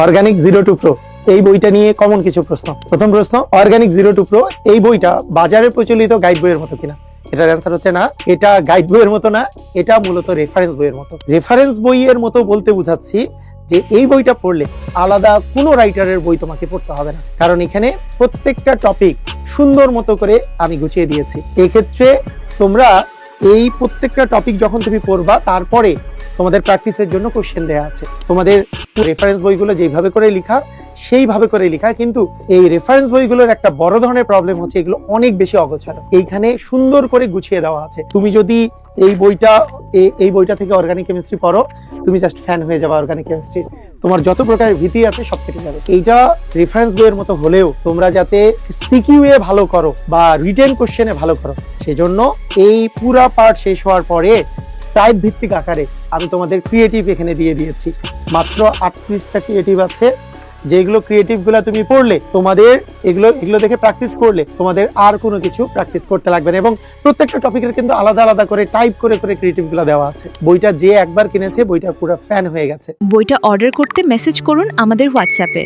Organic zero two pro এই বইটা নিয়ে কমন কিছু প্রশ্ন। প্রথম প্রশ্ন, অর্গানিক জিরো টু প্রো এই বইটা বাজারে প্রচলিত গাইড বইয়ের মতো কিনা? এটার অ্যান্সার হচ্ছে না, এটা গাইড বইয়ের মতো না, এটা মূলত রেফারেন্স বইয়ের মতো। রেফারেন্স বইয়ের মতো বলতে বুঝাচ্ছি যে এই বইটা পড়লে আলাদা কোনো রাইটারের বই তোমাকে পড়তে হবে না, কারণ এখানে প্রত্যেকটা টপিক সুন্দর মতো করে আমি গুছিয়ে দিয়েছি। এক্ষেত্রে তোমরা এই প্রত্যেকটা টপিক যখন তুমি পড়বা তারপরে তোমাদের প্র্যাকটিসের জন্য কোশ্চেন দেওয়া আছে। তোমাদের রেফারেন্স বইগুলো যেভাবে করে লেখা সেইভাবে করে লেখা, কিন্তু এই রেফারেন্স বইগুলোর একটা বড় ধরনের প্রবলেম হচ্ছে এগুলো অনেক বেশি অগোছালো। এইখানে সুন্দর করে গুছিয়ে দেওয়া আছে। তুমি যদি এই বইটা থেকে অর্গানিক কেমিস্ট্রি পড়ো, তুমি জাস্ট ফ্যান হয়ে যাবে অর্গানিক কেমিস্ট্রি। তোমার যত প্রকারের ভীতি আছে সব কেটে যাবে। এইটা রেফারেন্স বইয়ের মতো হলেও তোমরা যাতে সিকিউ এ ভালো করো বা রিটেন কোশ্চেনে ভালো করো, সেজন্য এই পুরা পার্ট শেষ হওয়ার পরে টাইপ ভিত্তিক আকারে আমি তোমাদের ক্রিয়েটিভ এখানে দিয়ে দিয়েছি। মাত্র 38টা ক্রিয়েটিভ আছে, যেগুলো ক্রিয়েটিভগুলো তুমি পড়লে তোমাদের এগুলো দেখে প্র্যাকটিস করলে তোমাদের আর কোনো কিছু প্র্যাকটিস করতে লাগবে না। এবং প্রত্যেকটা টপিকের কিন্তু আলাদা আলাদা করে টাইপ করে করে ক্রিয়েটিভগুলো দেওয়া আছে। বইটা যে একবার কিনেছে বইটা পুরো ফ্যান হয়ে গেছে। বইটা অর্ডার করতে মেসেজ করুন আমাদের হোয়াটসঅ্যাপে।